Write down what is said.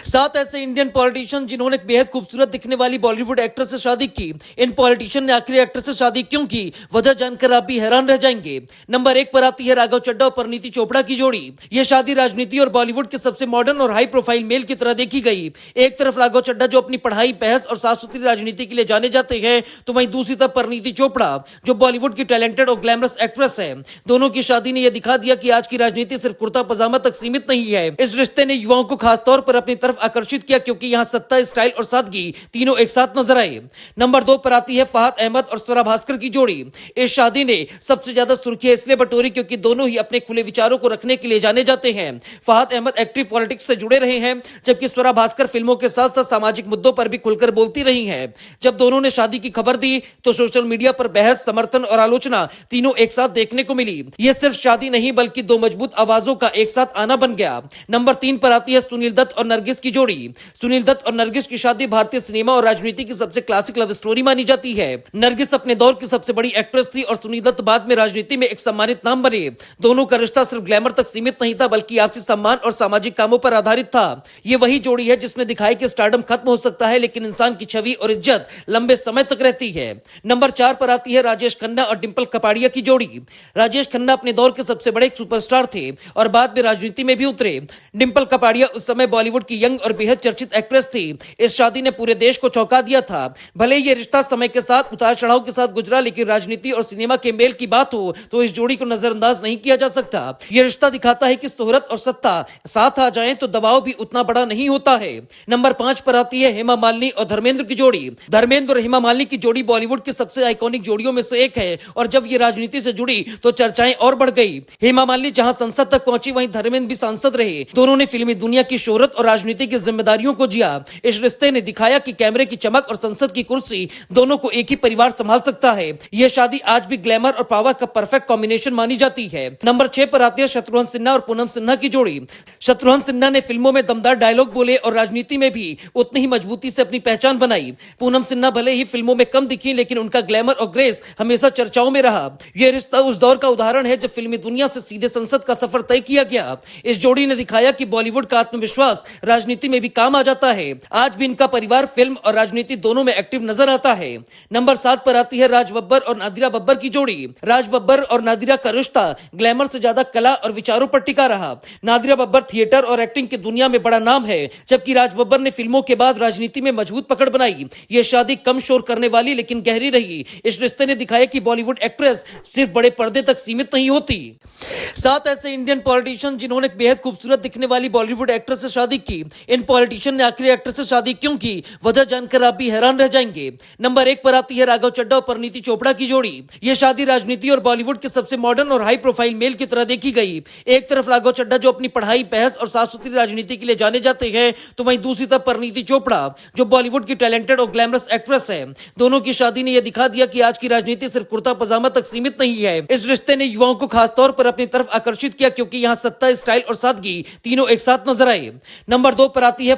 सात ऐसे Indian politician जिन्होंने बेहद खूबसूरत दिखने वाली बॉलीवुड एक्ट्रेस से शादी की। इन पॉलिटिशियन ने आखिरी एक्ट्रेस से शादी क्यों की, वजह जानकर आप भी हैरान रह जाएंगे। नंबर 1 पर आती है राघव चड्ढा और परिणीति चोपड़ा की जोड़ी। यह शादी राजनीति और बॉलीवुड के सबसे मॉडर्न और हाई प्रोफाइल मेल की तरह देखी गई। एक तरफ राघव चड्ढा जो अपनी पढ़ाई, बहस और साफ सुथरी राजनीति के लिए जाने जाते हैं, तो वहीं दूसरी तरफ परिणीति चोपड़ा जो बॉलीवुड की टैलेंटेड और ग्लैमरस एक्ट्रेस है। दोनों की शादी ने यह दिखा दिया कि आज की राजनीति सिर्फ कुर्ता पजामा तक सीमित नहीं है। इस रिश्ते ने युवाओं को खासतौर पर अपनी तरफ आकर्षित किया, क्योंकि यहां सत्ता, स्टाइल और सादगी तीनों एक साथ नजर आए। नंबर 2 पर आती है फहद अहमद और स्वरा भास्कर की जोड़ी। इस शादी ने सबसे ज्यादा सुर्खियां इसलिए बटोरी क्योंकि दोनों ही अपने खुले विचारों को रखने के लिए जाने जाते हैं। फहद अहमद एक्टिव पॉलिटिक्स से जुड़े रहे हैं, जबकि स्वरा भास्कर फिल्मों के साथ साथ सामाजिक मुद्दों पर भी खुलकर बोलती रही हैं। जब दोनों ने शादी की खबर दी तो सोशल मीडिया पर बहस, समर्थन और आलोचना तीनों एक साथ देखने को मिली। यह सिर्फ शादी नहीं बल्कि दो मजबूत आवाजों का एक साथ आना बन गया। नंबर 3 पर आती है सुनील दत्त और नरगिस की जोड़ी। सुनील दत्त और नरगिस की शादी भारतीय सिनेमा और राजनीति की सबसे क्लासिक लव स्टोरी मानी जाती है। नरगिस अपने दौर की सबसे बड़ी एक्ट्रेस थी और सुनील दत्त बाद में राजनीति में एक सम्मानित नाम बने। दोनों का रिश्ता सिर्फ ग्लैमर तक सीमित नहीं था, बल्कि आपसी सम्मान और सामाजिक कामों पर आधारित था। ये वही जोड़ी है जिसने दिखाया कि स्टारडम खत्म हो सकता है, लेकिन इंसान की छवि और इज्जत लंबे समय तक रहती है। नंबर 4 पर आती है राजेश खन्ना और डिंपल कपाड़िया की जोड़ी। राजेश खन्ना अपने दौर के सबसे बड़े सुपरस्टार थे और बाद में राजनीति में भी उतरे। डिंपल कपाड़िया उस समय बॉलीवुड की यंग और बेहद चर्चित एक्ट्रेस थी। इस शादी ने पूरे देश को चौंका दिया था। भले ये रिश्ता समय के साथ उतार चढ़ाव के साथ गुजरा, लेकिन राजनीति और सिनेमा के मेल की बात हो तो इस जोड़ी को नजरअंदाज नहीं किया जा सकता। यह रिश्ता दिखाता है कि शोहरत और सत्ता साथ आ जाएं तो दबाव भी उतना बड़ा नहीं होता है। नंबर 5 पर आती है हेमा मालिनी और धर्मेंद्र की जोड़ी। धर्मेंद्र और हेमा मालिनी की जोड़ी बॉलीवुड की सबसे आइकॉनिक जोड़ियों में से एक है और जब ये राजनीति से जुड़ी तो चर्चाएं और बढ़ गई। हेमा मालिनी जहां संसद तक पहुंची, वहीं धर्मेंद्र भी सांसद रहे। दोनों ने फिल्मी दुनिया की शोहरत और राजनीति की जिम्मेदारियों को जिया। इस रिश्ते ने दिखाया कि कैमरे की चमक और संसद की कुर्सी दोनों को एक ही परिवार संभाल सकता है। यह शादी आज भी ग्लैमर और पावर का परफेक्ट कॉम्बिनेशन मानी जाती है। नंबर 6 पर आती है शत्रुघ्न सिन्हा और पूनम सिन्हा की जोड़ी। शत्रुघ्न सिन्हा ने फिल्मों में दमदार डायलॉग बोले और राजनीति में भी उतनी ही मजबूती से अपनी पहचान बनाई। पूनम सिन्हा भले ही फिल्मों में कम दिखी, लेकिन उनका ग्लैमर और ग्रेस हमेशा चर्चाओं में रहा। यह रिश्ता उस दौर का उदाहरण है जब फिल्मी दुनिया से सीधे संसद का सफर तय किया गया। इस जोड़ी ने दिखाया कि बॉलीवुड का आत्मविश्वास राजनीति में भी काम आ जाता है। आज भी इनका परिवार फिल्म और राजनीति दोनों में एक्टिव नजर आता है। नंबर 7 पर आती है राज बब्बर और नादिरा बब्बर की जोड़ी। राज बब्बर और नादिरा का रिश्ता ग्लैमर से ज्यादा कला और विचारों पर टिका रहा। नादिरा बब्बर थिएटर और एक्टिंग की दुनिया में बड़ा नाम है, जबकि राज बब्बर ने फिल्मों के बाद राजनीति में मजबूत पकड़ बनाई। यह शादी कम शोर करने वाली लेकिन गहरी रही। इस रिश्ते ने दिखाया कि बॉलीवुड एक्ट्रेस सिर्फ बड़े पर्दे तक सीमित नहीं होती। 7 ऐसे इंडियन पॉलिटिशियन जिन्होंने बेहद खूबसूरत दिखने वाली बॉलीवुड एक्ट्रेस से शादी की। इन पॉलिटिशियन ने आखिरी एक्ट्रेस से शादी क्यों की, वजह जानकर आप भी हैरान रह जाएंगे। नंबर 1 पर आती है राघव चड्ढा और परिणीति चोपड़ा की जोड़ी। यह शादी राजनीति और बॉलीवुड के सबसे मॉडर्न और हाई प्रोफाइल मेल की तरह देखी गई। एक तरफ राघव चड्ढा जो अपनी पढ़ाई, बहस और साफ सुथरी राजनीति के लिए जाने जाते हैं, तो वहीं दूसरी तरफ परिणीति चोपड़ा जो बॉलीवुड की टैलेंटेड और ग्लैमरस एक्ट्रेस है। दोनों की शादी ने यह दिखा दिया कि आज की राजनीति सिर्फ कुर्ता पजामा तक सीमित नहीं है। इस रिश्ते ने युवाओं को खासतौर पर अपनी तरफ आकर्षित किया, क्योंकि यहां सत्ता, स्टाइल और सादगी तीनों एक साथ नजर आए। नंबर 2 पर आती है